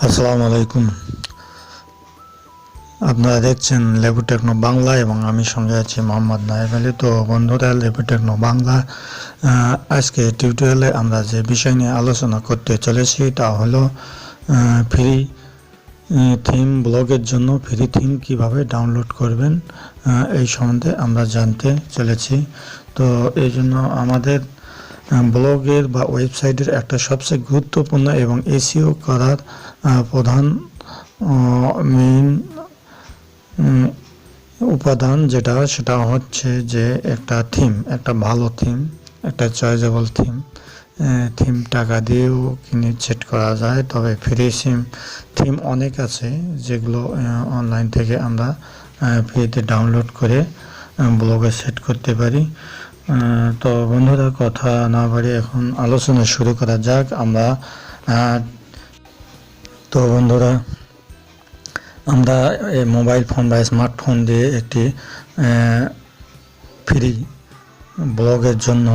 আসসালামু আলাইকুম। আপনারা দেখছেন লেবু-টেকনো বাংলা এবং আমি সঙ্গে আছি মোহাম্মদ নায়েব আলী। তো বন্ধুরা, লেবু-টেকনো বাংলা আজকে টিউটোরিয়ালে আমরা যে বিষয় নিয়ে আলোচনা করতে চলেছি তা হলো ফ্রি থিম ব্লগের জন্য ফ্রি থিম কিভাবে ডাউনলোড করবেন, এই সম্বন্ধে আমরা জানতে চলেছি। তো এই জন্য আমাদের ব্লগের বা ওয়েবসাইটের একটা সবচেয়ে গুরুত্বপূর্ণ এবং এসইও করার প্রধান মেইন উপাদান সেটা হচ্ছে যে একটা থিম, একটা ভালো থিম, একটা চয়েজেবল থিম টাকা দিয়েও কিনে সেট করা যায়। তবে ফ্রি থিম অনেক আছে যেগুলো অনলাইন থেকে আমরা ফ্রিতে ডাউনলোড করে ব্লগে সেট করতে পারি। তো বন্ধুরা, কথা না বাড়িয়ে এখন আলোচনা শুরু করা যাক। আমরা মোবাইল ফোন বা স্মার্টফোন দিয়ে একটি ফ্রি ব্লগের জন্য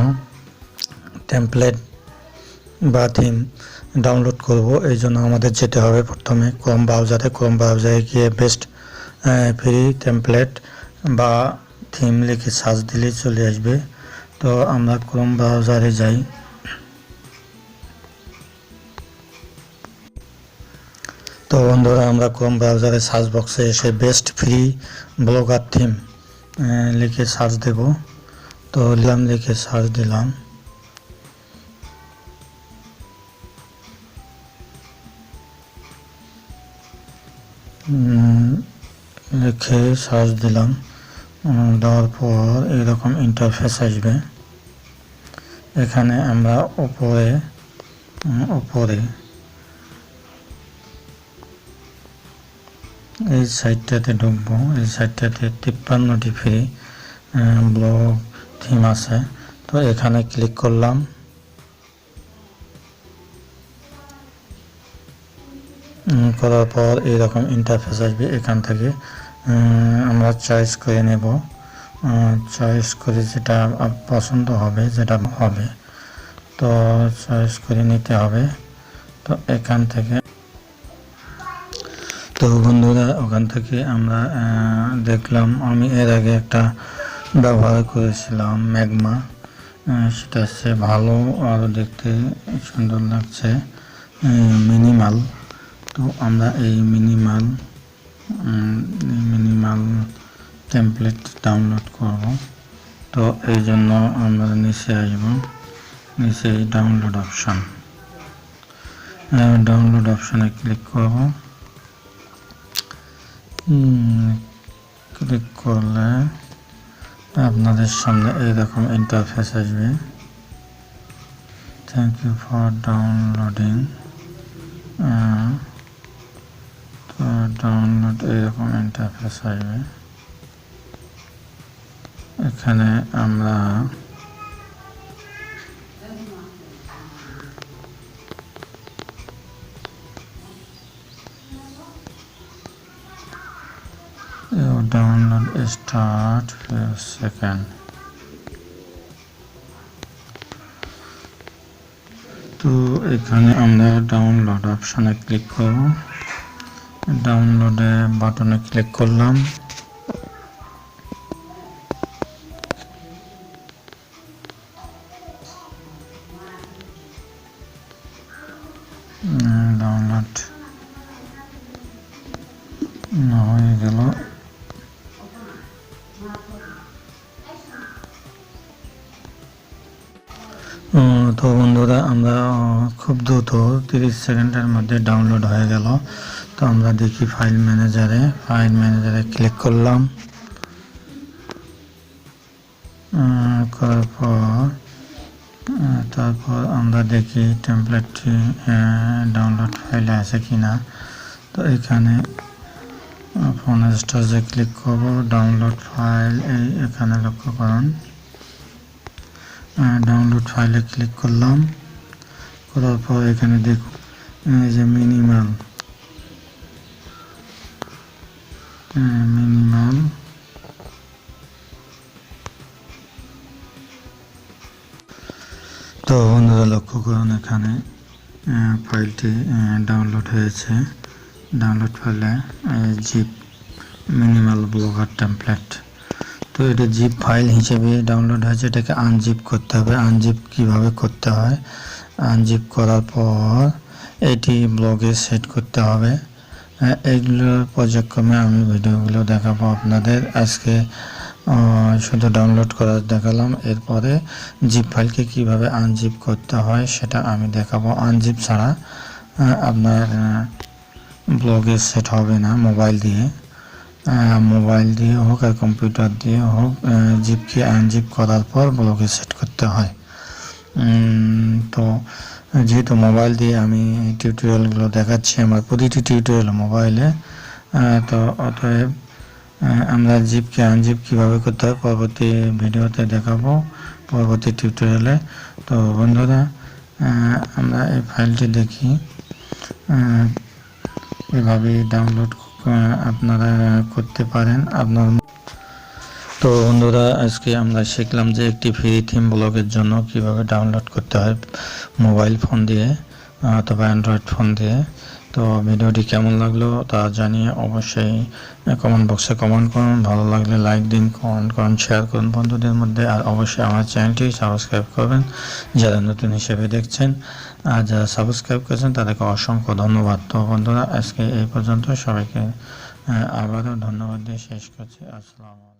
টেমপ্লেট বা থিম ডাউনলোড করব। এই জন্য আমাদের যেতে হবে প্রথমে ক্রোম ব্রাউজারে গিয়ে বেস্ট ফ্রি টেমপ্লেট বা থিম লিখে সার্চ দিলেই চলে আসবে। তো আমরা ক্রোম ব্রাউজারে যাই। তো বন্ধুরা, আমরা ক্রোম ব্রাউজারে সার্চ বক্সে এসে বেস্ট ফ্রি ব্লগার থিম লিখে সার্চ দেব। তো লিখে সার্চ দিলাম। দেওয়ার পর এরকম ইন্টারফেস আসবে। এখানে আমরা উপরে এই সাইটটাতে ঢুকবো। এই সাইটটাতে 53টি ফ্রি ব্লগ থিম আছে। তো এখানে ক্লিক করলাম। করার পর এইরকম ইন্টারফেস আসবে। এখান থেকে আমরা চয়েস করে নেব। চয়েস করে যেটা পছন্দ হবে তো চয়েস করে নিতে হবে। তো এখান থেকে বন্ধুরা, ওখান থেকে আমরা দেখলাম, আমি এর আগে একটা ব্যবহার করেছিলাম ম্যাগমা, সেটা হচ্ছে ভালো, আরও দেখতে সুন্দর লাগছে, মিনিমাল। তো আমরা এই মিনিমাল টেমপ্লেট ডাউনলোড করব। তো এই জন্য আমরা নিচে আসব, নিচে ডাউনলোড অপশানে ক্লিক করব। ক্লিক করলে আপনাদের সামনে এইরকম ইন্টারফেস আসবে। Thank you for downloading. Download এইরকম ইন্টারফেস আসবে। এখানে আমরা ডাউনলোড স্টার্ট সেকেন্ড। তো এখানে আমরা ডাউনলোড অপশানে ক্লিক করব। ডাউনলোডে বাটনে ক্লিক করলাম। ডাউনলোড হয়ে গেল। তো বন্ধুরা, আমরা খুব দ্রুত 30 সেকেন্ডের মধ্যে ডাউনলোড হয়ে গেল। তো আমরা দেখি ফাইল ম্যানেজারে ক্লিক করলাম। করার পর তারপর আমরা দেখি টেমপ্লেটটি ডাউনলোড ফাইলে আছে কিনা। তো এখানে ফোন স্টোরেজে ক্লিক করব। ডাউনলোড ফাইল এখানে লক্ষ্য করুন। ডাউনলোড ফাইলে ক্লিক করলাম। করার পর এখানে দেখুন যে মিনিমাল তো বন্ধুরা, লক্ষ্য করুন এখানে ফাইলটি ডাউনলোড হয়েছে। ডাউনলোড ফাইলে জিপ মিনিমাল ব্লগার টেমপ্লেট, তো এটা জিপ ফাইল হিসেবে ডাউনলোড হয়েছে। এটাকে আনজিপ করতে হবে। আনজিপ কিভাবে করতে হয়, আনজিপ করার পর এটি ব্লগে সেট করতে হবে। এইগুলোর পর্যায়ক্রমে আমি ভিডিওগুলো দেখাবো আপনাদের। আজকে শুধু ডাউনলোড করা দেখালাম, এরপরে জিপ ফাইলকে কিভাবে আনজিপ করতে হয় সেটা আমি দেখাবো। আনজিপ ছাড়া আপনার ব্লগে সেট হবে না। মোবাইল দিয়ে হোক আর কম্পিউটার দিয়ে হোক, জিপকে আনজিপ করার পর ব্লগে সেট করতে হয়। তো যেহেতু মোবাইল দিয়ে আমি টিউটোরিয়ালগুলো দেখাচ্ছি, আমার প্রতিটি টিউটোরিয়াল মোবাইলে, তো অতএব আমরা জিপকে আনজিপ কীভাবে করতে হয় পরবর্তী ভিডিওতে দেখাবো, পরবর্তী টিউটোরিয়ালে। তো বন্ধুরা, আমরা এই ফাইলটি দেখি। এভাবেই ডাউনলোড আপনারা করতে পারেন আপনার। তো বন্ধুরা, আজকে আমরা শিখলাম যে একটি ফ্রি থিম ব্লগের জন্য কিভাবে ডাউনলোড করতে হয় মোবাইল ফোন দিয়ে অথবা অ্যান্ড্রয়েড ফোন দিয়ে। তো ভিডিওটি কেমন লাগলো তা জানিয়ে অবশ্যই কমেন্ট বক্সে কমেন্ট করুন। ভালো লাগলে লাইক দিন, কমেন্ট করুন, শেয়ার করুন বন্ধুদের মধ্যে। আর অবশ্যই আমার চ্যানেলটি সাবস্ক্রাইব করবেন যারা নতুন হিসেবে দেখছেন। আর যারা সাবস্ক্রাইব করেছেন তাদেরকে অসংখ্য ধন্যবাদ। তো বন্ধুরা, আজকে এই পর্যন্ত। সবাইকে আবারও ধন্যবাদ দিয়ে শেষ করছি। আসসালামু আলাইকুম।